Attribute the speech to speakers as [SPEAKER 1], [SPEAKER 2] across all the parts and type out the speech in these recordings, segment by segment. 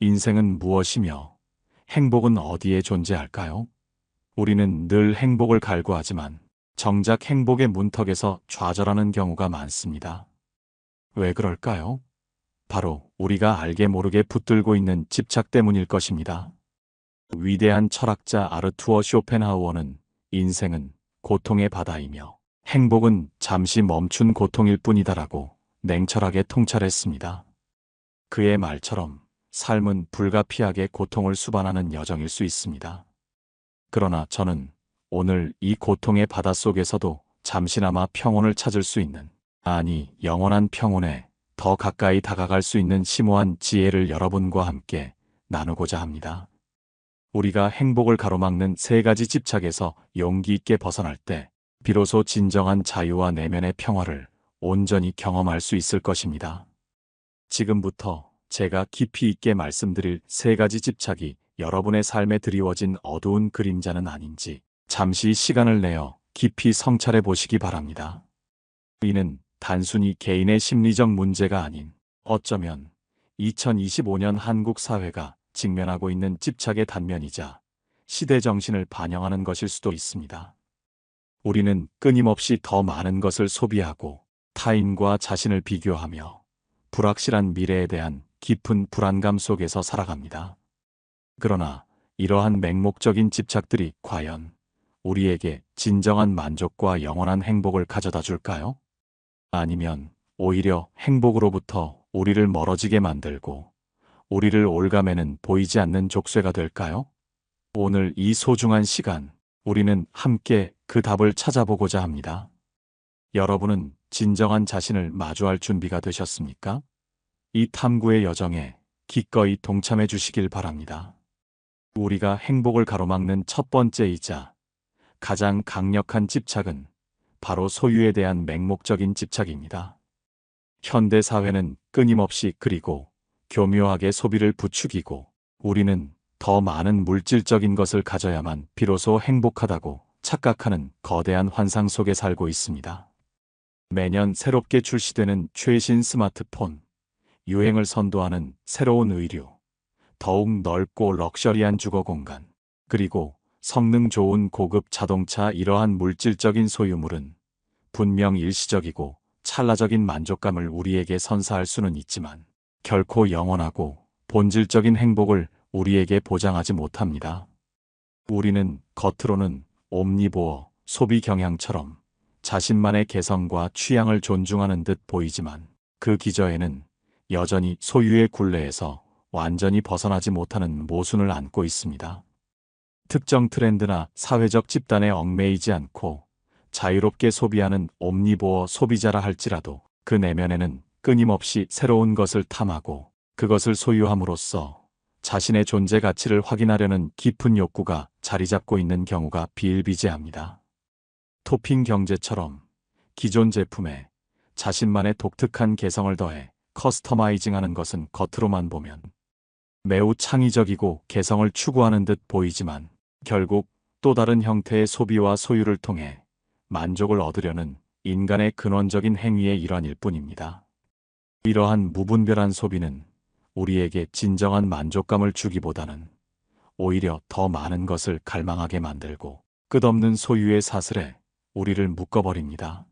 [SPEAKER 1] 인생은 무엇이며 행복은 어디에 존재할까요? 우리는 늘 행복을 갈구하지만 정작 행복의 문턱에서 좌절하는 경우가 많습니다. 왜 그럴까요? 바로 우리가 알게 모르게 붙들고 있는 집착 때문일 것입니다. 위대한 철학자 아르투어 쇼펜하우어는 인생은 고통의 바다이며 행복은 잠시 멈춘 고통일 뿐이다라고 냉철하게 통찰했습니다. 그의 말처럼 삶은 불가피하게 고통을 수반하는 여정일 수 있습니다. 그러나 저는 오늘 이 고통의 바닷속에서도 잠시나마 평온을 찾을 수 있는, 아니 영원한 평온에 더 가까이 다가갈 수 있는 심오한 지혜를 여러분과 함께 나누고자 합니다. 우리가 행복을 가로막는 세 가지 집착에서 용기 있게 벗어날 때 비로소 진정한 자유와 내면의 평화를 온전히 경험할 수 있을 것입니다. 지금부터 제가 깊이 있게 말씀드릴 세 가지 집착이 여러분의 삶에 드리워진 어두운 그림자는 아닌지 잠시 시간을 내어 깊이 성찰해 보시기 바랍니다. 이는 단순히 개인의 심리적 문제가 아닌 어쩌면 2025년 한국 사회가 직면하고 있는 집착의 단면이자 시대 정신을 반영하는 것일 수도 있습니다. 우리는 끊임없이 더 많은 것을 소비하고 타인과 자신을 비교하며 불확실한 미래에 대한 깊은 불안감 속에서 살아갑니다. 그러나 이러한 맹목적인 집착들이 과연 우리에게 진정한 만족과 영원한 행복을 가져다 줄까요? 아니면 오히려 행복으로부터 우리를 멀어지게 만들고 우리를 올가매는 보이지 않는 족쇄가 될까요? 오늘 이 소중한 시간, 우리는 함께 그 답을 찾아보고자 합니다. 여러분은 진정한 자신을 마주할 준비가 되셨습니까? 이 탐구의 여정에 기꺼이 동참해 주시길 바랍니다. 우리가 행복을 가로막는 첫 번째이자 가장 강력한 집착은 바로 소유에 대한 맹목적인 집착입니다. 현대 사회는 끊임없이 그리고 교묘하게 소비를 부추기고 우리는 더 많은 물질적인 것을 가져야만 비로소 행복하다고 착각하는 거대한 환상 속에 살고 있습니다. 매년 새롭게 출시되는 최신 스마트폰, 유행을 선도하는 새로운 의류, 더욱 넓고 럭셔리한 주거 공간, 그리고 성능 좋은 고급 자동차, 이러한 물질적인 소유물은 분명 일시적이고 찰나적인 만족감을 우리에게 선사할 수는 있지만 결코 영원하고 본질적인 행복을 우리에게 보장하지 못합니다. 우리는 겉으로는 옴니보어 소비 경향처럼 자신만의 개성과 취향을 존중하는 듯 보이지만 그 기저에는 여전히 소유의 굴레에서 완전히 벗어나지 못하는 모순을 안고 있습니다. 특정 트렌드나 사회적 집단에 얽매이지 않고 자유롭게 소비하는 옴니보어 소비자라 할지라도 그 내면에는 끊임없이 새로운 것을 탐하고 그것을 소유함으로써 자신의 존재 가치를 확인하려는 깊은 욕구가 자리 잡고 있는 경우가 비일비재합니다. 토핑 경제처럼 기존 제품에 자신만의 독특한 개성을 더해 커스터마이징하는 것은 겉으로만 보면 매우 창의적이고 개성을 추구하는 듯 보이지만 결국 또 다른 형태의 소비와 소유를 통해 만족을 얻으려는 인간의 근원적인 행위의 일환일 뿐입니다. 이러한 무분별한 소비는 우리에게 진정한 만족감을 주기보다는 오히려 더 많은 것을 갈망하게 만들고 끝없는 소유의 사슬에 우리를 묶어버립니다.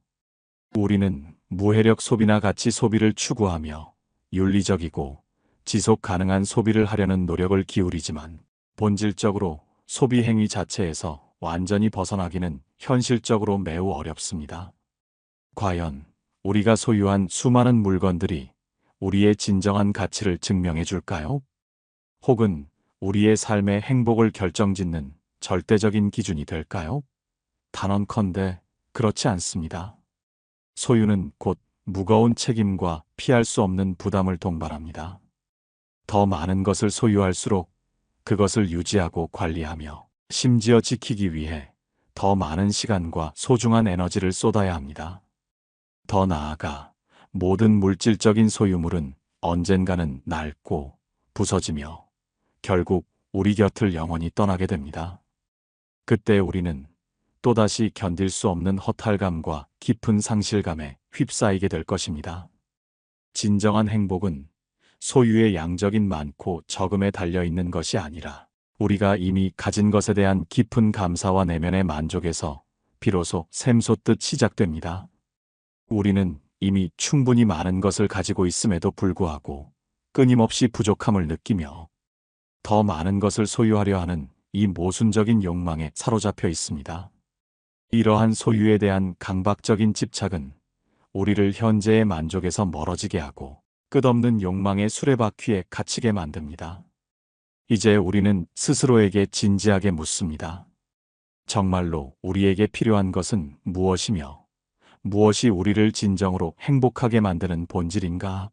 [SPEAKER 1] 우리는 무해력 소비나 가치 소비를 추구하며 윤리적이고 지속 가능한 소비를 하려는 노력을 기울이지만 본질적으로 소비 행위 자체에서 완전히 벗어나기는 현실적으로 매우 어렵습니다. 과연 우리가 소유한 수많은 물건들이 우리의 진정한 가치를 증명해 줄까요? 혹은 우리의 삶의 행복을 결정짓는 절대적인 기준이 될까요? 단언컨대 그렇지 않습니다. 소유는 곧 무거운 책임과 피할 수 없는 부담을 동반합니다. 더 많은 것을 소유할수록 그것을 유지하고 관리하며 심지어 지키기 위해 더 많은 시간과 소중한 에너지를 쏟아야 합니다. 더 나아가 모든 물질적인 소유물은 언젠가는 낡고 부서지며 결국 우리 곁을 영원히 떠나게 됩니다. 그때 우리는 또다시 견딜 수 없는 허탈감과 깊은 상실감에 휩싸이게 될 것입니다. 진정한 행복은 소유의 양적인 많고 적음에 달려있는 것이 아니라 우리가 이미 가진 것에 대한 깊은 감사와 내면의 만족에서 비로소 샘솟듯 시작됩니다. 우리는 이미 충분히 많은 것을 가지고 있음에도 불구하고 끊임없이 부족함을 느끼며 더 많은 것을 소유하려 하는 이 모순적인 욕망에 사로잡혀 있습니다. 이러한 소유에 대한 강박적인 집착은 우리를 현재의 만족에서 멀어지게 하고 끝없는 욕망의 수레바퀴에 갇히게 만듭니다. 이제 우리는 스스로에게 진지하게 묻습니다. 정말로 우리에게 필요한 것은 무엇이며 무엇이 우리를 진정으로 행복하게 만드는 본질인가?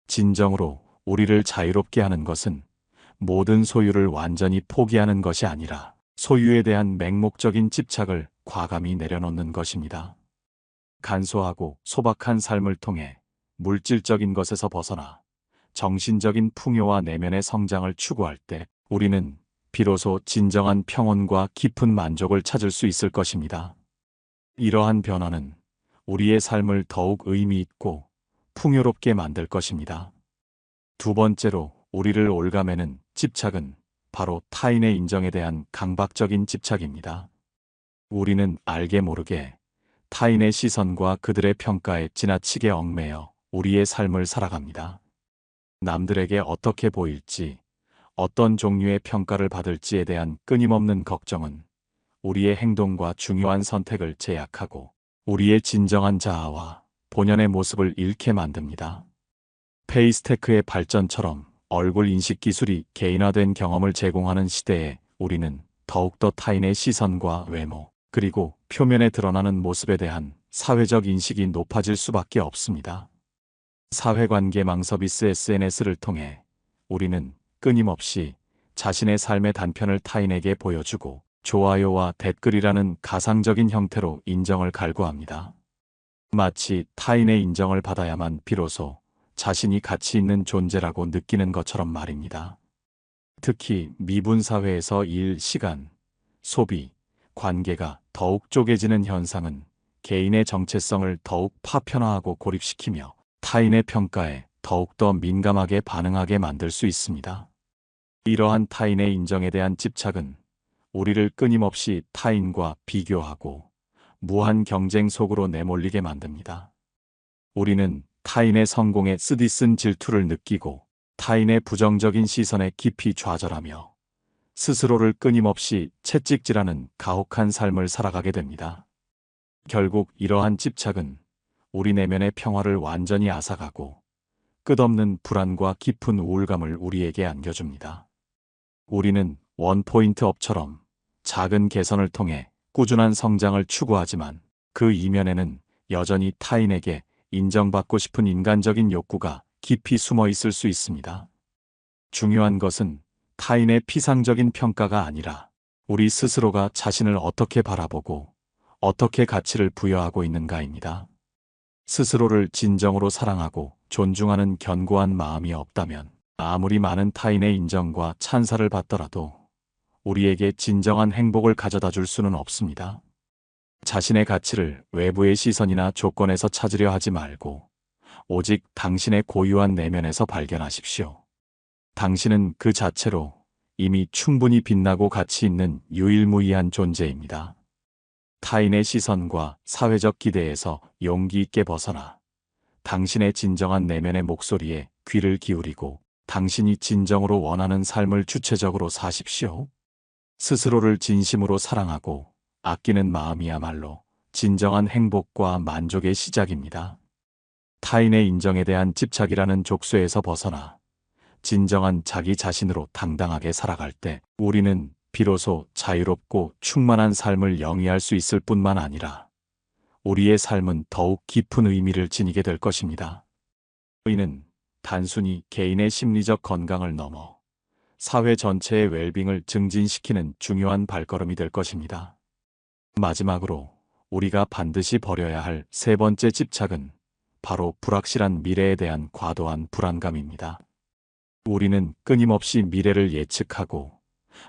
[SPEAKER 1] 진정으로 우리를 자유롭게 하는 것은 모든 소유를 완전히 포기하는 것이 아니라 소유에 대한 맹목적인 집착을 과감히 내려놓는 것입니다. 간소하고 소박한 삶을 통해 물질적인 것에서 벗어나 정신적인 풍요와 내면의 성장을 추구할 때 우리는 비로소 진정한 평온과 깊은 만족을 찾을 수 있을 것입니다. 이러한 변화는 우리의 삶을 더욱 의미 있고 풍요롭게 만들 것입니다. 두 번째로 우리를 올가매는 집착은 바로 타인의 인정에 대한 강박적인 집착입니다. 우리는 알게 모르게 타인의 시선과 그들의 평가에 지나치게 얽매여 우리의 삶을 살아갑니다. 남들에게 어떻게 보일지, 어떤 종류의 평가를 받을지에 대한 끊임없는 걱정은 우리의 행동과 중요한 선택을 제약하고 우리의 진정한 자아와 본연의 모습을 잃게 만듭니다. 페이스테크의 발전처럼 얼굴 인식 기술이 개인화된 경험을 제공하는 시대에 우리는 더욱더 타인의 시선과 외모, 그리고 표면에 드러나는 모습에 대한 사회적 인식이 높아질 수밖에 없습니다. 사회관계망 서비스 SNS를 통해 우리는 끊임없이 자신의 삶의 단편을 타인에게 보여주고 좋아요와 댓글이라는 가상적인 형태로 인정을 갈구합니다. 마치 타인의 인정을 받아야만 비로소 자신이 가치 있는 존재라고 느끼는 것처럼 말입니다. 특히 미분 사회에서 일, 시간, 소비, 관계가 더욱 쪼개지는 현상은 개인의 정체성을 더욱 파편화하고 고립시키며 타인의 평가에 더욱더 민감하게 반응하게 만들 수 있습니다. 이러한 타인의 인정에 대한 집착은 우리를 끊임없이 타인과 비교하고 무한 경쟁 속으로 내몰리게 만듭니다. 우리는 타인의 성공에 쓰디쓴 질투를 느끼고 타인의 부정적인 시선에 깊이 좌절하며 스스로를 끊임없이 채찍질하는 가혹한 삶을 살아가게 됩니다. 결국 이러한 집착은 우리 내면의 평화를 완전히 앗아가고 끝없는 불안과 깊은 우울감을 우리에게 안겨줍니다. 우리는 원포인트 업처럼 작은 개선을 통해 꾸준한 성장을 추구하지만 그 이면에는 여전히 타인에게 인정받고 싶은 인간적인 욕구가 깊이 숨어 있을 수 있습니다. 중요한 것은 타인의 피상적인 평가가 아니라 우리 스스로가 자신을 어떻게 바라보고 어떻게 가치를 부여하고 있는가입니다. 스스로를 진정으로 사랑하고 존중하는 견고한 마음이 없다면 아무리 많은 타인의 인정과 찬사를 받더라도 우리에게 진정한 행복을 가져다 줄 수는 없습니다. 자신의 가치를 외부의 시선이나 조건에서 찾으려 하지 말고 오직 당신의 고유한 내면에서 발견하십시오. 당신은 그 자체로 이미 충분히 빛나고 가치 있는 유일무이한 존재입니다. 타인의 시선과 사회적 기대에서 용기 있게 벗어나 당신의 진정한 내면의 목소리에 귀를 기울이고 당신이 진정으로 원하는 삶을 주체적으로 사십시오. 스스로를 진심으로 사랑하고 아끼는 마음이야말로 진정한 행복과 만족의 시작입니다. 타인의 인정에 대한 집착이라는 족쇄에서 벗어나 진정한 자기 자신으로 당당하게 살아갈 때 우리는 비로소 자유롭고 충만한 삶을 영위할 수 있을 뿐만 아니라 우리의 삶은 더욱 깊은 의미를 지니게 될 것입니다. 이는 단순히 개인의 심리적 건강을 넘어 사회 전체의 웰빙을 증진시키는 중요한 발걸음이 될 것입니다. 마지막으로 우리가 반드시 버려야 할 세 번째 집착은 바로 불확실한 미래에 대한 과도한 불안감입니다. 우리는 끊임없이 미래를 예측하고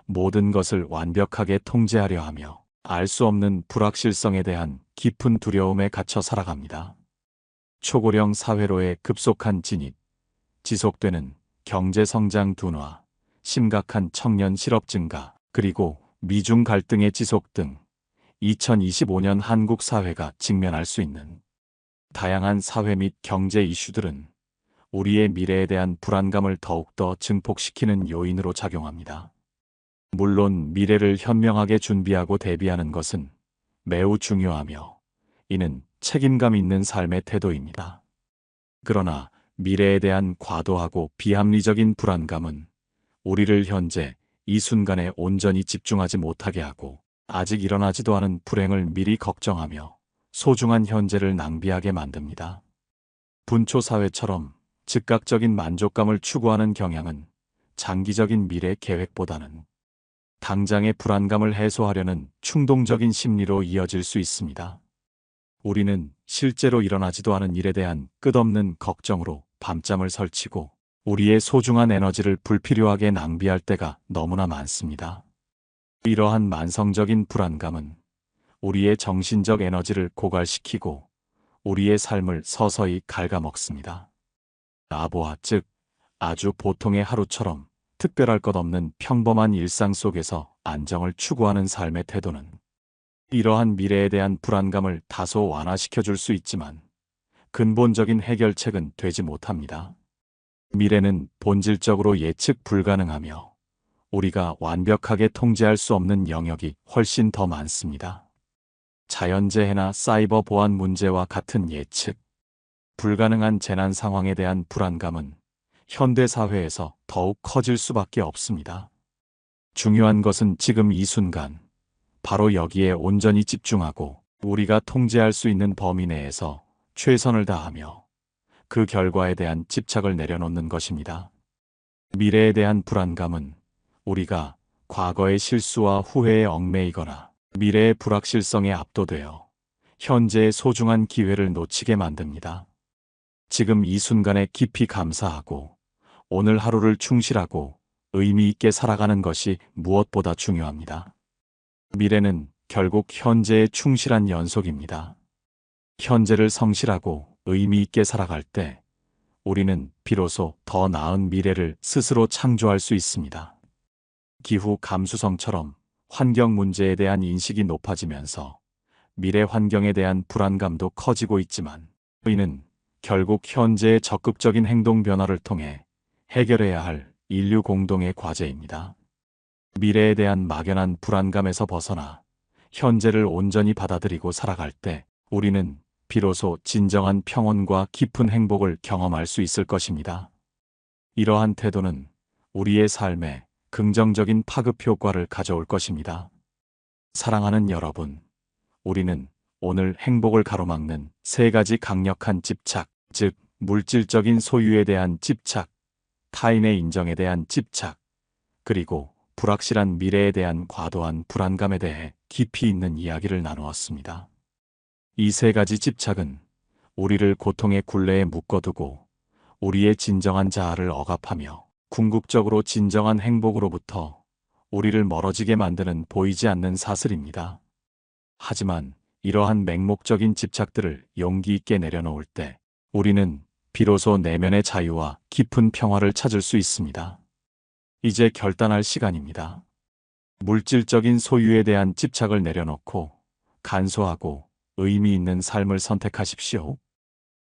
[SPEAKER 1] 모든 것을 완벽하게 통제하려 하며 알 수 없는 불확실성에 대한 깊은 두려움에 갇혀 살아갑니다. 초고령 사회로의 급속한 진입, 지속되는 경제 성장 둔화, 심각한 청년 실업 증가, 그리고 미중 갈등의 지속 등 2025년 한국 사회가 직면할 수 있는 다양한 사회 및 경제 이슈들은 우리의 미래에 대한 불안감을 더욱더 증폭시키는 요인으로 작용합니다. 물론 미래를 현명하게 준비하고 대비하는 것은 매우 중요하며 이는 책임감 있는 삶의 태도입니다. 그러나 미래에 대한 과도하고 비합리적인 불안감은 우리를 현재 이 순간에 온전히 집중하지 못하게 하고 아직 일어나지도 않은 불행을 미리 걱정하며 소중한 현재를 낭비하게 만듭니다. 분초 사회처럼 즉각적인 만족감을 추구하는 경향은 장기적인 미래 계획보다는 당장의 불안감을 해소하려는 충동적인 심리로 이어질 수 있습니다. 우리는 실제로 일어나지도 않은 일에 대한 끝없는 걱정으로 밤잠을 설치고 우리의 소중한 에너지를 불필요하게 낭비할 때가 너무나 많습니다. 이러한 만성적인 불안감은 우리의 정신적 에너지를 고갈시키고 우리의 삶을 서서히 갉아먹습니다. 아보아 즉 아주 보통의 하루처럼 특별할 것 없는 평범한 일상 속에서 안정을 추구하는 삶의 태도는 이러한 미래에 대한 불안감을 다소 완화시켜 줄 수 있지만 근본적인 해결책은 되지 못합니다. 미래는 본질적으로 예측 불가능하며 우리가 완벽하게 통제할 수 없는 영역이 훨씬 더 많습니다. 자연재해나 사이버 보안 문제와 같은 예측 불가능한 재난 상황에 대한 불안감은 현대 사회에서 더욱 커질 수밖에 없습니다. 중요한 것은 지금 이 순간 바로 여기에 온전히 집중하고 우리가 통제할 수 있는 범위 내에서 최선을 다하며 그 결과에 대한 집착을 내려놓는 것입니다. 미래에 대한 불안감은 우리가 과거의 실수와 후회에 얽매이거나 미래의 불확실성에 압도되어 현재의 소중한 기회를 놓치게 만듭니다. 지금 이 순간에 깊이 감사하고 오늘 하루를 충실하고 의미 있게 살아가는 것이 무엇보다 중요합니다. 미래는 결국 현재의 충실한 연속입니다. 현재를 성실하고 의미 있게 살아갈 때 우리는 비로소 더 나은 미래를 스스로 창조할 수 있습니다. 기후 감수성처럼 환경 문제에 대한 인식이 높아지면서 미래 환경에 대한 불안감도 커지고 있지만 이는 결국 현재의 적극적인 행동 변화를 통해 해결해야 할 인류 공동의 과제입니다. 미래에 대한 막연한 불안감에서 벗어나 현재를 온전히 받아들이고 살아갈 때 우리는 비로소 진정한 평온과 깊은 행복을 경험할 수 있을 것입니다. 이러한 태도는 우리의 삶에 긍정적인 파급 효과를 가져올 것입니다. 사랑하는 여러분, 우리는 오늘 행복을 가로막는 세 가지 강력한 집착, 즉 물질적인 소유에 대한 집착, 타인의 인정에 대한 집착, 그리고 불확실한 미래에 대한 과도한 불안감에 대해 깊이 있는 이야기를 나누었습니다. 이 세 가지 집착은 우리를 고통의 굴레에 묶어두고 우리의 진정한 자아를 억압하며 궁극적으로 진정한 행복으로부터 우리를 멀어지게 만드는 보이지 않는 사슬입니다. 하지만 이러한 맹목적인 집착들을 용기 있게 내려놓을 때 우리는 비로소 내면의 자유와 깊은 평화를 찾을 수 있습니다. 이제 결단할 시간입니다. 물질적인 소유에 대한 집착을 내려놓고 간소하고 의미 있는 삶을 선택하십시오.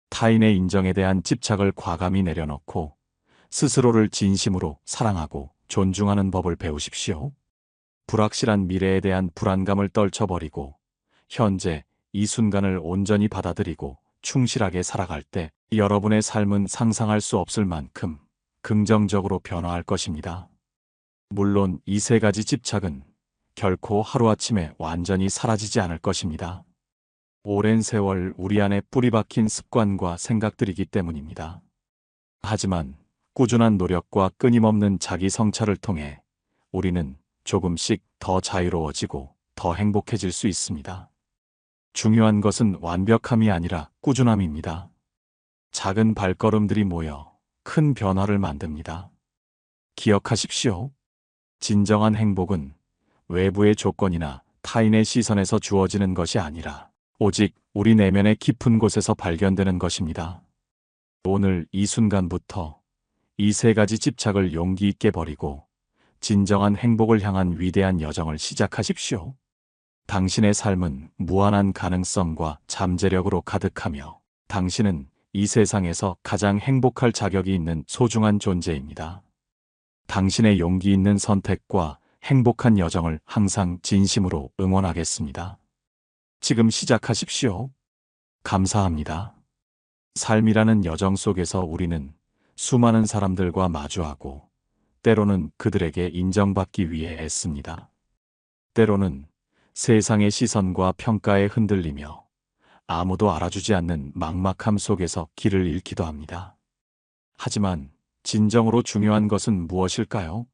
[SPEAKER 1] 타인의 인정에 대한 집착을 과감히 내려놓고 스스로를 진심으로 사랑하고 존중하는 법을 배우십시오. 불확실한 미래에 대한 불안감을 떨쳐버리고 현재 이 순간을 온전히 받아들이고 충실하게 살아갈 때 여러분의 삶은 상상할 수 없을 만큼 긍정적으로 변화할 것입니다. 물론 이 세 가지 집착은 결코 하루아침에 완전히 사라지지 않을 것입니다. 오랜 세월 우리 안에 뿌리 박힌 습관과 생각들이기 때문입니다. 하지만 꾸준한 노력과 끊임없는 자기 성찰을 통해 우리는 조금씩 더 자유로워지고 더 행복해질 수 있습니다. 중요한 것은 완벽함이 아니라 꾸준함입니다. 작은 발걸음들이 모여 큰 변화를 만듭니다. 기억하십시오. 진정한 행복은 외부의 조건이나 타인의 시선에서 주어지는 것이 아니라 오직 우리 내면의 깊은 곳에서 발견되는 것입니다. 오늘 이 순간부터 이 세 가지 집착을 용기 있게 버리고 진정한 행복을 향한 위대한 여정을 시작하십시오. 당신의 삶은 무한한 가능성과 잠재력으로 가득하며 당신은 이 세상에서 가장 행복할 자격이 있는 소중한 존재입니다. 당신의 용기 있는 선택과 행복한 여정을 항상 진심으로 응원하겠습니다. 지금 시작하십시오. 감사합니다. 삶이라는 여정 속에서 우리는 수많은 사람들과 마주하고 때로는 그들에게 인정받기 위해 애씁니다. 때로는 세상의 시선과 평가에 흔들리며 아무도 알아주지 않는 막막함 속에서 길을 잃기도 합니다. 하지만 진정으로 중요한 것은 무엇일까요?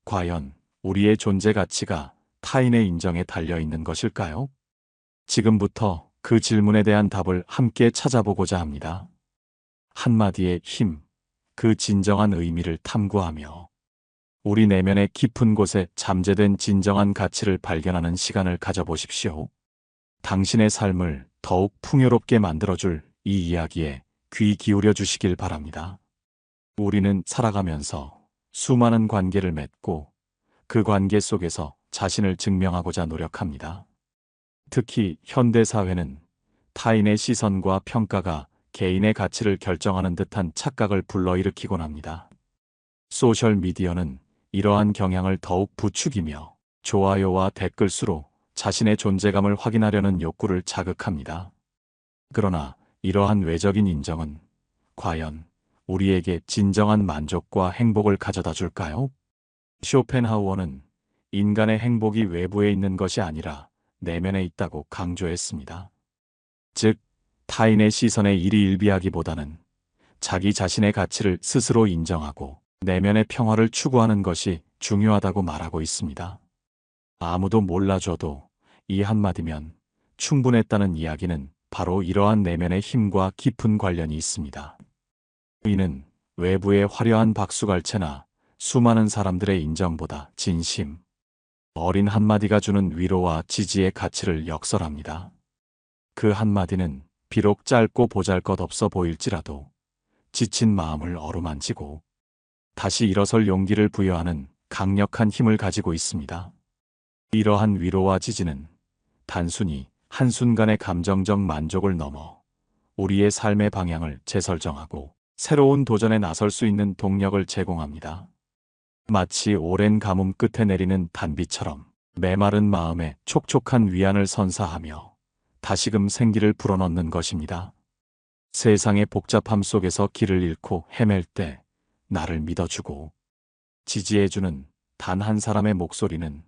[SPEAKER 1] 과연 우리의 존재 가치가 타인의 인정에 달려 있는 것일까요? 지금부터 그 질문에 대한 답을 함께 찾아보고자 합니다. 한마디의 힘, 그 진정한 의미를 탐구하며 우리 내면의 깊은 곳에 잠재된 진정한 가치를 발견하는 시간을 가져보십시오. 당신의 삶을 더욱 풍요롭게 만들어줄 이 이야기에 귀 기울여 주시길 바랍니다. 우리는 살아가면서 수많은 관계를 맺고 그 관계 속에서 자신을 증명하고자 노력합니다. 특히 현대사회는 타인의 시선과 평가가 개인의 가치를 결정하는 듯한 착각을 불러일으키곤 합니다. 소셜미디어는 이러한 경향을 더욱 부추기며 좋아요와 댓글 수로 자신의 존재감을 확인하려는 욕구를 자극합니다. 그러나 이러한 외적인 인정은 과연 우리에게 진정한 만족과 행복을 가져다 줄까요? 쇼펜하우어는 인간의 행복이 외부에 있는 것이 아니라 내면에 있다고 강조했습니다. 즉, 타인의 시선에 일희일비하기보다는 자기 자신의 가치를 스스로 인정하고 내면의 평화를 추구하는 것이 중요하다고 말하고 있습니다. 아무도 몰라줘도 이 한마디면 충분했다는 이야기는 바로 이러한 내면의 힘과 깊은 관련이 있습니다. 이는 외부의 화려한 박수갈채나 수많은 사람들의 인정보다 진심, 어린 한마디가 주는 위로와 지지의 가치를 역설합니다. 그 한마디는 비록 짧고 보잘것없어 보일지라도 지친 마음을 어루만지고 다시 일어설 용기를 부여하는 강력한 힘을 가지고 있습니다. 이러한 위로와 지지는 단순히 한순간의 감정적 만족을 넘어 우리의 삶의 방향을 재설정하고 새로운 도전에 나설 수 있는 동력을 제공합니다. 마치 오랜 가뭄 끝에 내리는 단비처럼 메마른 마음에 촉촉한 위안을 선사하며 다시금 생기를 불어넣는 것입니다. 세상의 복잡함 속에서 길을 잃고 헤맬 때 나를 믿어주고 지지해주는 단 한 사람의 목소리는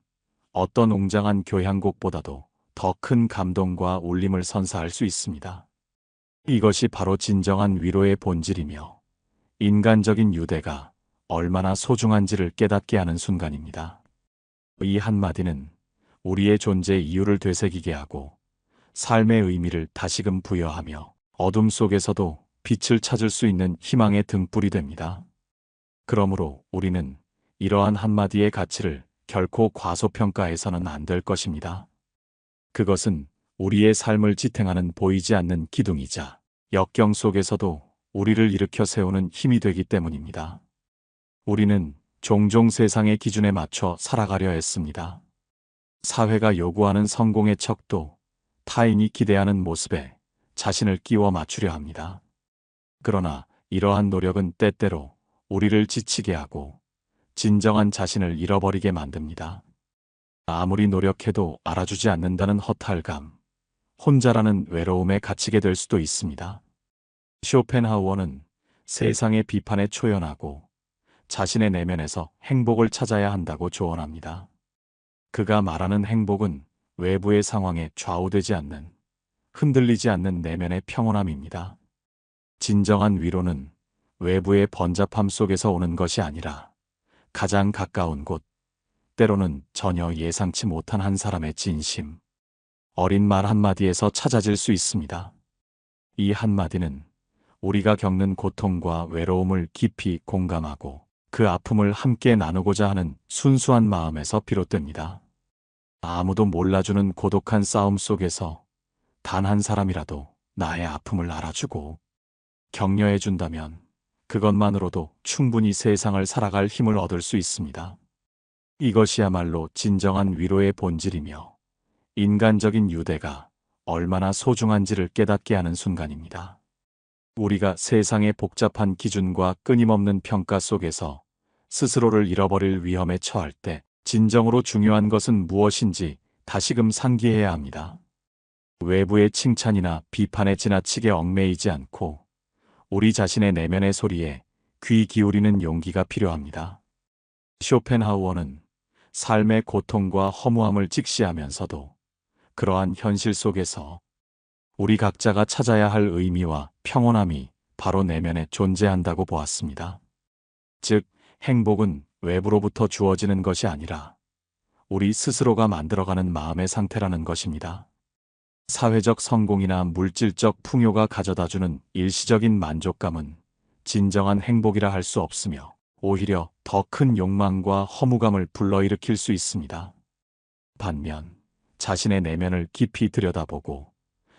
[SPEAKER 1] 어떤 웅장한 교향곡보다도 더 큰 감동과 울림을 선사할 수 있습니다. 이것이 바로 진정한 위로의 본질이며 인간적인 유대가 얼마나 소중한지를 깨닫게 하는 순간입니다. 이 한마디는 우리의 존재 이유를 되새기게 하고 삶의 의미를 다시금 부여하며 어둠 속에서도 빛을 찾을 수 있는 희망의 등불이 됩니다. 그러므로 우리는 이러한 한마디의 가치를 결코 과소평가해서는 안 될 것입니다. 그것은 우리의 삶을 지탱하는 보이지 않는 기둥이자 역경 속에서도 우리를 일으켜 세우는 힘이 되기 때문입니다. 우리는 종종 세상의 기준에 맞춰 살아가려 했습니다. 사회가 요구하는 성공의 척도 타인이 기대하는 모습에 자신을 끼워 맞추려 합니다. 그러나 이러한 노력은 때때로 우리를 지치게 하고 진정한 자신을 잃어버리게 만듭니다. 아무리 노력해도 알아주지 않는다는 허탈감, 혼자라는 외로움에 갇히게 될 수도 있습니다. 쇼펜하우어는 세상의 비판에 초연하고 자신의 내면에서 행복을 찾아야 한다고 조언합니다. 그가 말하는 행복은 외부의 상황에 좌우되지 않는, 흔들리지 않는 내면의 평온함입니다. 진정한 위로는 외부의 번잡함 속에서 오는 것이 아니라 가장 가까운 곳, 때로는 전혀 예상치 못한 한 사람의 진심, 어린 말 한마디에서 찾아질 수 있습니다. 이 한마디는 우리가 겪는 고통과 외로움을 깊이 공감하고 그 아픔을 함께 나누고자 하는 순수한 마음에서 비롯됩니다. 아무도 몰라주는 고독한 싸움 속에서 단 한 사람이라도 나의 아픔을 알아주고 격려해준다면 그것만으로도 충분히 세상을 살아갈 힘을 얻을 수 있습니다. 이것이야말로 진정한 위로의 본질이며 인간적인 유대가 얼마나 소중한지를 깨닫게 하는 순간입니다. 우리가 세상의 복잡한 기준과 끊임없는 평가 속에서 스스로를 잃어버릴 위험에 처할 때 진정으로 중요한 것은 무엇인지 다시금 상기해야 합니다. 외부의 칭찬이나 비판에 지나치게 얽매이지 않고 우리 자신의 내면의 소리에 귀 기울이는 용기가 필요합니다. 쇼펜하우어는 삶의 고통과 허무함을 직시하면서도 그러한 현실 속에서 우리 각자가 찾아야 할 의미와 평온함이 바로 내면에 존재한다고 보았습니다. 즉, 행복은 외부로부터 주어지는 것이 아니라 우리 스스로가 만들어가는 마음의 상태라는 것입니다. 사회적 성공이나 물질적 풍요가 가져다주는 일시적인 만족감은 진정한 행복이라 할 수 없으며 오히려 더 큰 욕망과 허무감을 불러일으킬 수 있습니다. 반면 자신의 내면을 깊이 들여다보고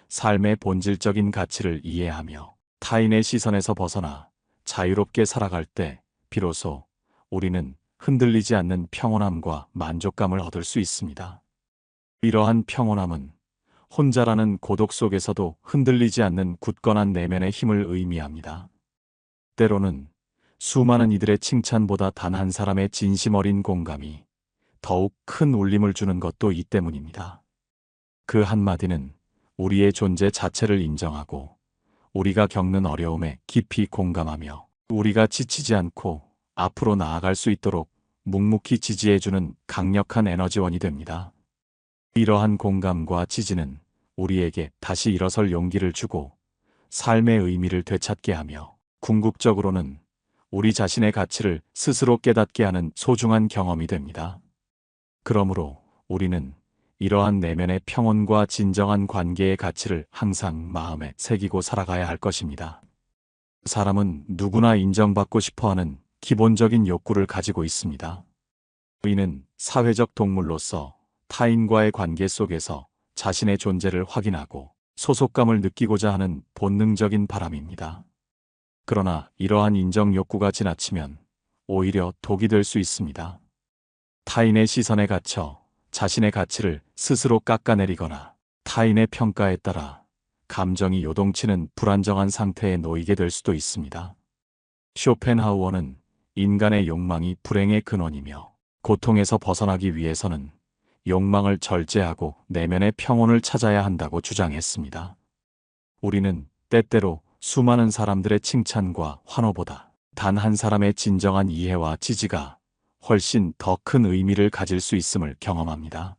[SPEAKER 1] 삶의 본질적인 가치를 이해하며 타인의 시선에서 벗어나 자유롭게 살아갈 때 비로소 우리는 흔들리지 않는 평온함과 만족감을 얻을 수 있습니다. 이러한 평온함은 혼자라는 고독 속에서도 흔들리지 않는 굳건한 내면의 힘을 의미합니다. 때로는 수많은 이들의 칭찬보다 단 한 사람의 진심 어린 공감이 더욱 큰 울림을 주는 것도 이 때문입니다. 그 한마디는 우리의 존재 자체를 인정하고 우리가 겪는 어려움에 깊이 공감하며 우리가 지치지 않고 앞으로 나아갈 수 있도록 묵묵히 지지해주는 강력한 에너지원이 됩니다. 이러한 공감과 지지는 우리에게 다시 일어설 용기를 주고 삶의 의미를 되찾게 하며 궁극적으로는 우리 자신의 가치를 스스로 깨닫게 하는 소중한 경험이 됩니다. 그러므로 우리는 이러한 내면의 평온과 진정한 관계의 가치를 항상 마음에 새기고 살아가야 할 것입니다. 사람은 누구나 인정받고 싶어하는 기본적인 욕구를 가지고 있습니다. 우리는 사회적 동물로서 타인과의 관계 속에서 자신의 존재를 확인하고 소속감을 느끼고자 하는 본능적인 바람입니다. 그러나 이러한 인정 욕구가 지나치면 오히려 독이 될 수 있습니다. 타인의 시선에 갇혀 자신의 가치를 스스로 깎아내리거나 타인의 평가에 따라 감정이 요동치는 불안정한 상태에 놓이게 될 수도 있습니다. 쇼펜하우어는 인간의 욕망이 불행의 근원이며 고통에서 벗어나기 위해서는 욕망을 절제하고 내면의 평온을 찾아야 한다고 주장했습니다. 우리는 때때로 수많은 사람들의 칭찬과 환호보다 단 한 사람의 진정한 이해와 지지가 훨씬 더 큰 의미를 가질 수 있음을 경험합니다.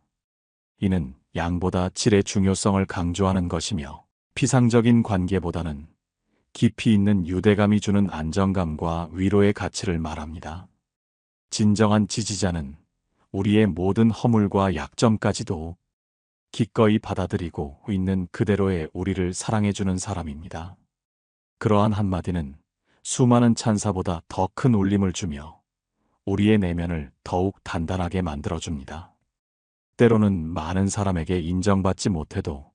[SPEAKER 1] 이는 양보다 질의 중요성을 강조하는 것이며 피상적인 관계보다는 깊이 있는 유대감이 주는 안정감과 위로의 가치를 말합니다. 진정한 지지자는 우리의 모든 허물과 약점까지도 기꺼이 받아들이고 있는 그대로의 우리를 사랑해주는 사람입니다. 그러한 한마디는 수많은 찬사보다 더 큰 울림을 주며 우리의 내면을 더욱 단단하게 만들어줍니다. 때로는 많은 사람에게 인정받지 못해도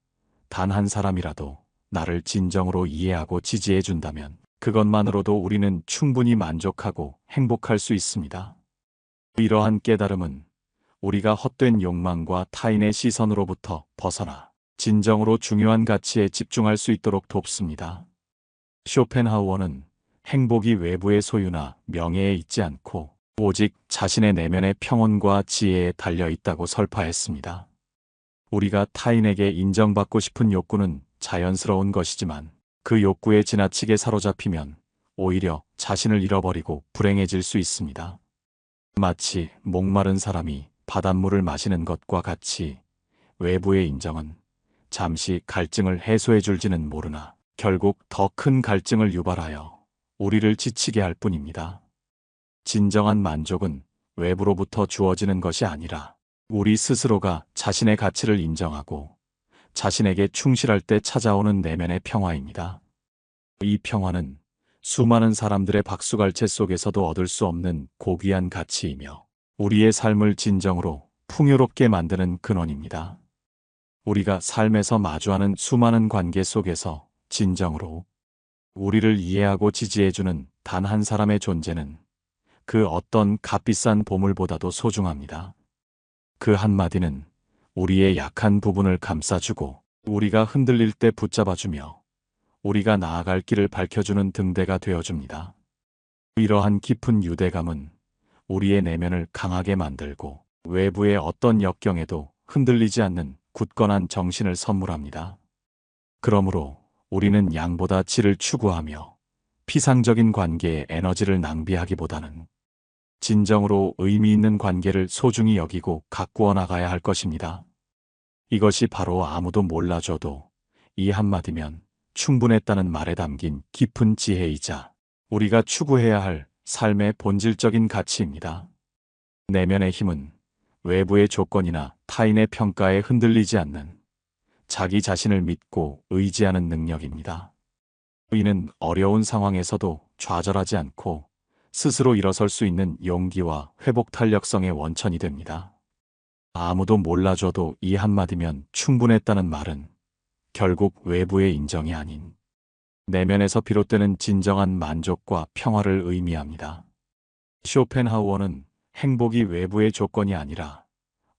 [SPEAKER 1] 단 한 사람이라도 나를 진정으로 이해하고 지지해준다면 그것만으로도 우리는 충분히 만족하고 행복할 수 있습니다. 이러한 깨달음은 우리가 헛된 욕망과 타인의 시선으로부터 벗어나 진정으로 중요한 가치에 집중할 수 있도록 돕습니다. 쇼펜하우어는 행복이 외부의 소유나 명예에 있지 않고 오직 자신의 내면의 평온과 지혜에 달려 있다고 설파했습니다. 우리가 타인에게 인정받고 싶은 욕구는 자연스러운 것이지만 그 욕구에 지나치게 사로잡히면 오히려 자신을 잃어버리고 불행해질 수 있습니다. 마치 목마른 사람이 바닷물을 마시는 것과 같이 외부의 인정은 잠시 갈증을 해소해 줄지는 모르나 결국 더 큰 갈증을 유발하여 우리를 지치게 할 뿐입니다. 진정한 만족은 외부로부터 주어지는 것이 아니라 우리 스스로가 자신의 가치를 인정하고 자신에게 충실할 때 찾아오는 내면의 평화입니다. 이 평화는 수많은 사람들의 박수갈채 속에서도 얻을 수 없는 고귀한 가치이며 우리의 삶을 진정으로 풍요롭게 만드는 근원입니다. 우리가 삶에서 마주하는 수많은 관계 속에서 진정으로 우리를 이해하고 지지해주는 단 한 사람의 존재는 그 어떤 값비싼 보물보다도 소중합니다. 그 한마디는 우리의 약한 부분을 감싸주고 우리가 흔들릴 때 붙잡아주며 우리가 나아갈 길을 밝혀주는 등대가 되어줍니다. 이러한 깊은 유대감은 우리의 내면을 강하게 만들고 외부의 어떤 역경에도 흔들리지 않는 굳건한 정신을 선물합니다. 그러므로 우리는 양보다 질을 추구하며 피상적인 관계에 에너지를 낭비하기보다는 진정으로 의미 있는 관계를 소중히 여기고 가꾸어 나가야 할 것입니다. 이것이 바로 아무도 몰라줘도 이 한마디면 충분했다는 말에 담긴 깊은 지혜이자 우리가 추구해야 할 삶의 본질적인 가치입니다. 내면의 힘은 외부의 조건이나 타인의 평가에 흔들리지 않는 자기 자신을 믿고 의지하는 능력입니다. 이는 어려운 상황에서도 좌절하지 않고 스스로 일어설 수 있는 용기와 회복 탄력성의 원천이 됩니다. 아무도 몰라줘도 이 한마디면 충분했다는 말은 결국 외부의 인정이 아닌 내면에서 비롯되는 진정한 만족과 평화를 의미합니다. 쇼펜하우어는 행복이 외부의 조건이 아니라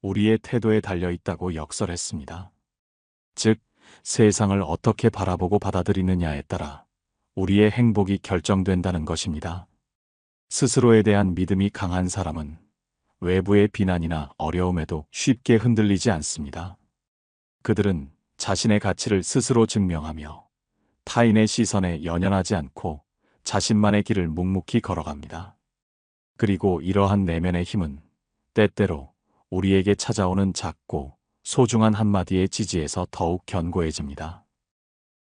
[SPEAKER 1] 우리의 태도에 달려 있다고 역설했습니다. 즉, 세상을 어떻게 바라보고 받아들이느냐에 따라 우리의 행복이 결정된다는 것입니다. 스스로에 대한 믿음이 강한 사람은 외부의 비난이나 어려움에도 쉽게 흔들리지 않습니다. 그들은 자신의 가치를 스스로 증명하며 타인의 시선에 연연하지 않고 자신만의 길을 묵묵히 걸어갑니다. 그리고 이러한 내면의 힘은 때때로 우리에게 찾아오는 작고 소중한 한마디의 지지에서 더욱 견고해집니다.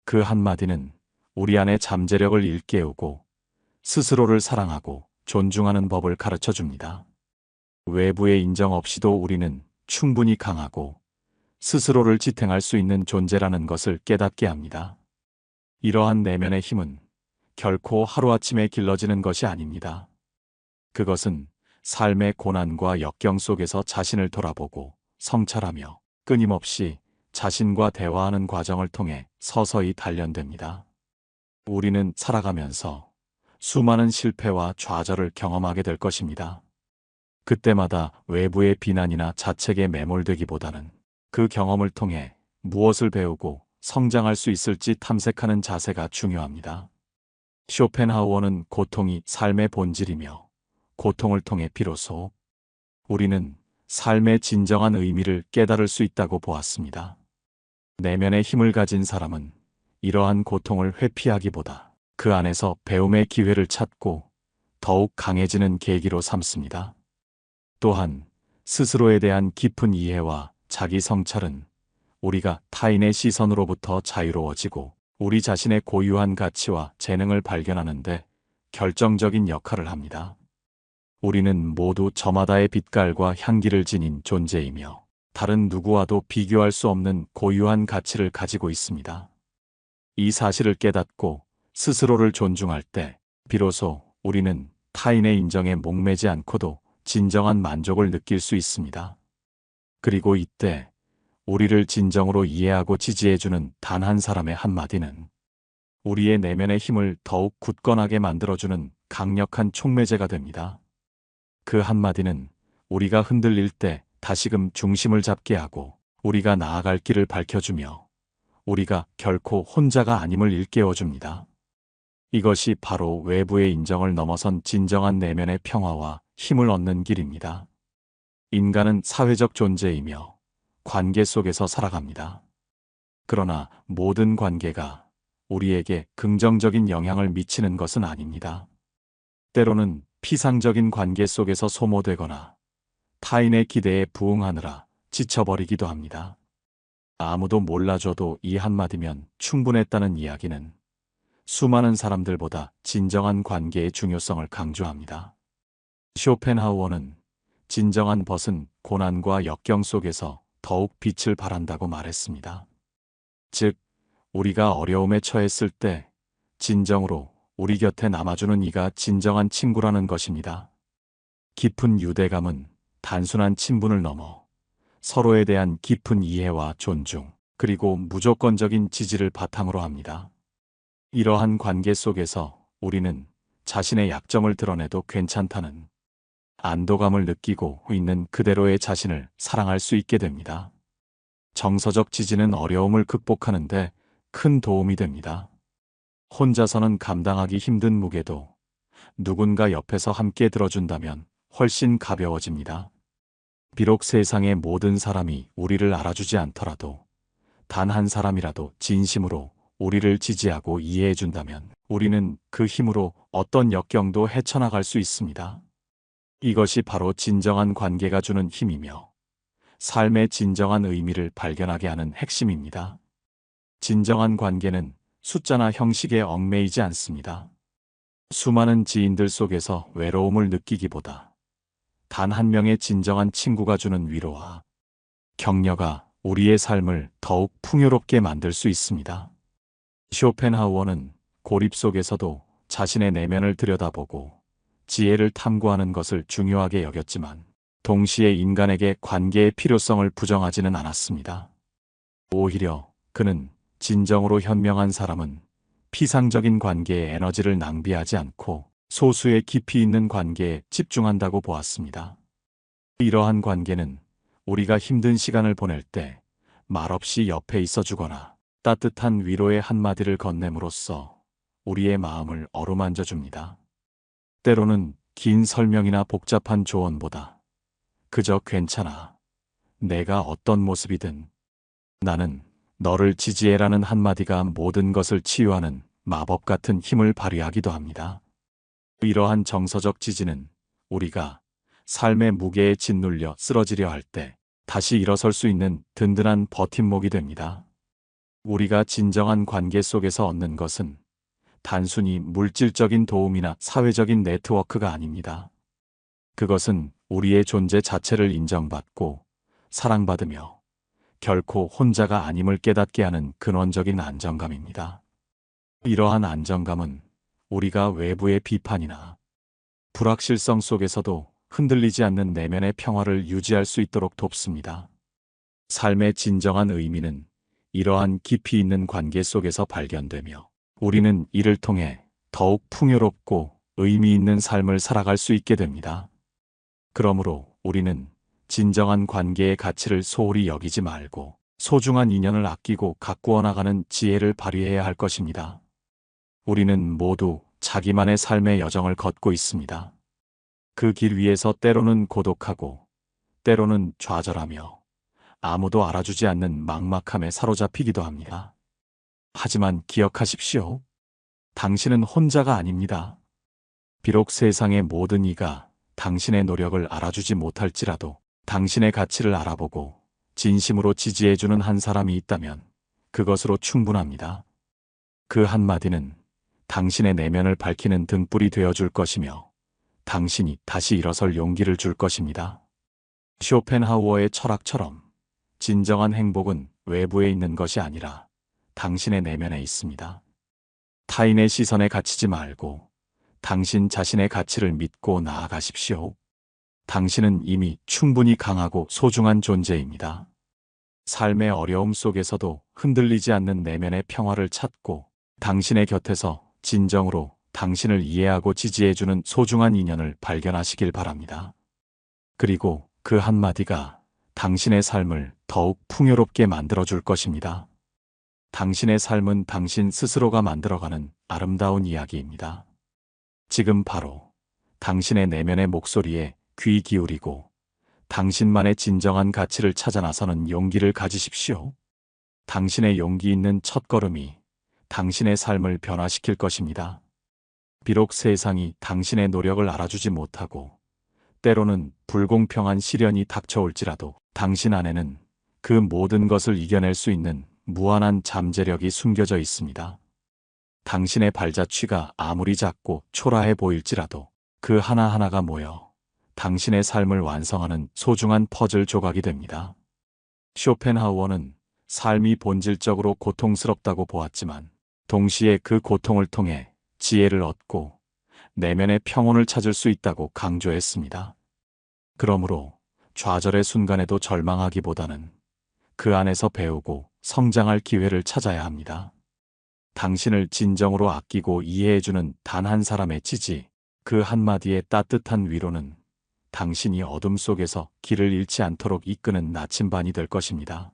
[SPEAKER 1] 그 한마디는 우리 안의 잠재력을 일깨우고 스스로를 사랑하고 존중하는 법을 가르쳐 줍니다. 외부의 인정 없이도 우리는 충분히 강하고 스스로를 지탱할 수 있는 존재라는 것을 깨닫게 합니다. 이러한 내면의 힘은 결코 하루아침에 길러지는 것이 아닙니다. 그것은 삶의 고난과 역경 속에서 자신을 돌아보고 성찰하며 끊임없이 자신과 대화하는 과정을 통해 서서히 단련됩니다. 우리는 살아가면서 수많은 실패와 좌절을 경험하게 될 것입니다. 그때마다 외부의 비난이나 자책에 매몰되기보다는 그 경험을 통해 무엇을 배우고 성장할 수 있을지 탐색하는 자세가 중요합니다. 쇼펜하우어는 고통이 삶의 본질이며 고통을 통해 비로소 우리는 삶의 진정한 의미를 깨달을 수 있다고 보았습니다. 내면의 힘을 가진 사람은 이러한 고통을 회피하기보다 그 안에서 배움의 기회를 찾고 더욱 강해지는 계기로 삼습니다. 또한 스스로에 대한 깊은 이해와 자기 성찰은 우리가 타인의 시선으로부터 자유로워지고 우리 자신의 고유한 가치와 재능을 발견하는 데 결정적인 역할을 합니다. 우리는 모두 저마다의 빛깔과 향기를 지닌 존재이며 다른 누구와도 비교할 수 없는 고유한 가치를 가지고 있습니다. 이 사실을 깨닫고 스스로를 존중할 때 비로소 우리는 타인의 인정에 목매지 않고도 진정한 만족을 느낄 수 있습니다. 그리고 이때 우리를 진정으로 이해하고 지지해주는 단 한 사람의 한마디는 우리의 내면의 힘을 더욱 굳건하게 만들어주는 강력한 촉매제가 됩니다. 그 한마디는 우리가 흔들릴 때 다시금 중심을 잡게 하고 우리가 나아갈 길을 밝혀주며 우리가 결코 혼자가 아님을 일깨워줍니다. 이것이 바로 외부의 인정을 넘어선 진정한 내면의 평화와 힘을 얻는 길입니다. 인간은 사회적 존재이며 관계 속에서 살아갑니다. 그러나 모든 관계가 우리에게 긍정적인 영향을 미치는 것은 아닙니다. 때로는 피상적인 관계 속에서 소모되거나 타인의 기대에 부응하느라 지쳐버리기도 합니다. 아무도 몰라줘도 이 한마디면 충분했다는 이야기는 수많은 사람들보다 진정한 관계의 중요성을 강조합니다. 쇼펜하우어는 진정한 벗은 고난과 역경 속에서 더욱 빛을 발한다고 말했습니다. 즉, 우리가 어려움에 처했을 때 진정으로 우리 곁에 남아주는 이가 진정한 친구라는 것입니다. 깊은 유대감은 단순한 친분을 넘어 서로에 대한 깊은 이해와 존중, 그리고 무조건적인 지지를 바탕으로 합니다. 이러한 관계 속에서 우리는 자신의 약점을 드러내도 괜찮다는 안도감을 느끼고 있는 그대로의 자신을 사랑할 수 있게 됩니다. 정서적 지지는 어려움을 극복하는데 큰 도움이 됩니다. 혼자서는 감당하기 힘든 무게도 누군가 옆에서 함께 들어준다면 훨씬 가벼워집니다. 비록 세상의 모든 사람이 우리를 알아주지 않더라도 단 한 사람이라도 진심으로 우리를 지지하고 이해해준다면 우리는 그 힘으로 어떤 역경도 헤쳐나갈 수 있습니다. 이것이 바로 진정한 관계가 주는 힘이며 삶의 진정한 의미를 발견하게 하는 핵심입니다. 진정한 관계는 숫자나 형식에 얽매이지 않습니다. 수많은 지인들 속에서 외로움을 느끼기보다 단 한 명의 진정한 친구가 주는 위로와 격려가 우리의 삶을 더욱 풍요롭게 만들 수 있습니다. 쇼펜하우어는 고립 속에서도 자신의 내면을 들여다보고 지혜를 탐구하는 것을 중요하게 여겼지만 동시에 인간에게 관계의 필요성을 부정하지는 않았습니다. 오히려 그는 진정으로 현명한 사람은 피상적인 관계에 에너지를 낭비하지 않고 소수의 깊이 있는 관계에 집중한다고 보았습니다. 이러한 관계는 우리가 힘든 시간을 보낼 때 말없이 옆에 있어주거나 따뜻한 위로의 한마디를 건넴으로써 우리의 마음을 어루만져 줍니다. 때로는 긴 설명이나 복잡한 조언보다 그저 괜찮아. 내가 어떤 모습이든 나는 너를 지지해라는 한마디가 모든 것을 치유하는 마법 같은 힘을 발휘하기도 합니다. 이러한 정서적 지지는 우리가 삶의 무게에 짓눌려 쓰러지려 할 때 다시 일어설 수 있는 든든한 버팀목이 됩니다. 우리가 진정한 관계 속에서 얻는 것은 단순히 물질적인 도움이나 사회적인 네트워크가 아닙니다. 그것은 우리의 존재 자체를 인정받고 사랑받으며 결코 혼자가 아님을 깨닫게 하는 근원적인 안정감입니다. 이러한 안정감은 우리가 외부의 비판이나 불확실성 속에서도 흔들리지 않는 내면의 평화를 유지할 수 있도록 돕습니다. 삶의 진정한 의미는 이러한 깊이 있는 관계 속에서 발견되며 우리는 이를 통해 더욱 풍요롭고 의미 있는 삶을 살아갈 수 있게 됩니다. 그러므로 우리는 진정한 관계의 가치를 소홀히 여기지 말고 소중한 인연을 아끼고 가꾸어 나가는 지혜를 발휘해야 할 것입니다. 우리는 모두 자기만의 삶의 여정을 걷고 있습니다. 그 길 위에서 때로는 고독하고 때로는 좌절하며 아무도 알아주지 않는 막막함에 사로잡히기도 합니다. 하지만 기억하십시오. 당신은 혼자가 아닙니다. 비록 세상의 모든 이가 당신의 노력을 알아주지 못할지라도 당신의 가치를 알아보고 진심으로 지지해주는 한 사람이 있다면 그것으로 충분합니다. 그 한마디는 당신의 내면을 밝히는 등불이 되어줄 것이며 당신이 다시 일어설 용기를 줄 것입니다. 쇼펜하우어의 철학처럼 진정한 행복은 외부에 있는 것이 아니라 당신의 내면에 있습니다. 타인의 시선에 갇히지 말고 당신 자신의 가치를 믿고 나아가십시오. 당신은 이미 충분히 강하고 소중한 존재입니다. 삶의 어려움 속에서도 흔들리지 않는 내면의 평화를 찾고 당신의 곁에서 진정으로 당신을 이해하고 지지해주는 소중한 인연을 발견하시길 바랍니다. 그리고 그 한마디가 당신의 삶을 더욱 풍요롭게 만들어줄 것입니다. 당신의 삶은 당신 스스로가 만들어가는 아름다운 이야기입니다. 지금 바로 당신의 내면의 목소리에 귀 기울이고 당신만의 진정한 가치를 찾아 나서는 용기를 가지십시오. 당신의 용기 있는 첫걸음이 당신의 삶을 변화시킬 것입니다. 비록 세상이 당신의 노력을 알아주지 못하고 때로는 불공평한 시련이 닥쳐올지라도 당신 안에는 그 모든 것을 이겨낼 수 있는 무한한 잠재력이 숨겨져 있습니다. 당신의 발자취가 아무리 작고 초라해 보일지라도 그 하나하나가 모여 당신의 삶을 완성하는 소중한 퍼즐 조각이 됩니다. 쇼펜하우어는 삶이 본질적으로 고통스럽다고 보았지만 동시에 그 고통을 통해 지혜를 얻고 내면의 평온을 찾을 수 있다고 강조했습니다. 그러므로 좌절의 순간에도 절망하기보다는 그 안에서 배우고 성장할 기회를 찾아야 합니다. 당신을 진정으로 아끼고 이해해주는 단 한 사람의 지지, 그 한마디의 따뜻한 위로는 당신이 어둠 속에서 길을 잃지 않도록 이끄는 나침반이 될 것입니다.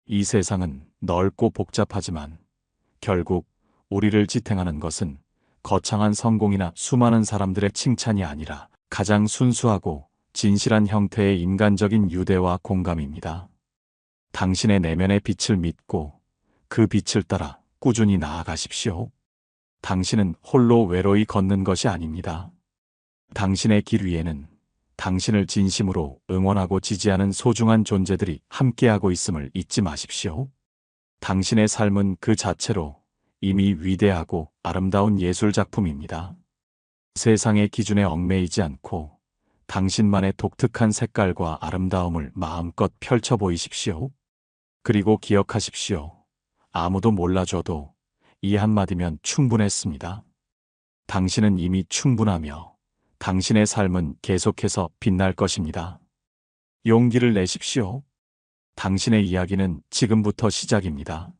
[SPEAKER 1] 이 세상은 넓고 복잡하지만 결국 우리를 지탱하는 것은 거창한 성공이나 수많은 사람들의 칭찬이 아니라 가장 순수하고 진실한 형태의 인간적인 유대와 공감입니다. 당신의 내면의 빛을 믿고 그 빛을 따라 꾸준히 나아가십시오. 당신은 홀로 외로이 걷는 것이 아닙니다. 당신의 길 위에는 당신을 진심으로 응원하고 지지하는 소중한 존재들이 함께하고 있음을 잊지 마십시오. 당신의 삶은 그 자체로 이미 위대하고 아름다운 예술작품입니다. 세상의 기준에 얽매이지 않고 당신만의 독특한 색깔과 아름다움을 마음껏 펼쳐 보이십시오. 그리고 기억하십시오. 아무도 몰라줘도 이 한마디면 충분했습니다. 당신은 이미 충분하며 당신의 삶은 계속해서 빛날 것입니다. 용기를 내십시오. 당신의 이야기는 지금부터 시작입니다.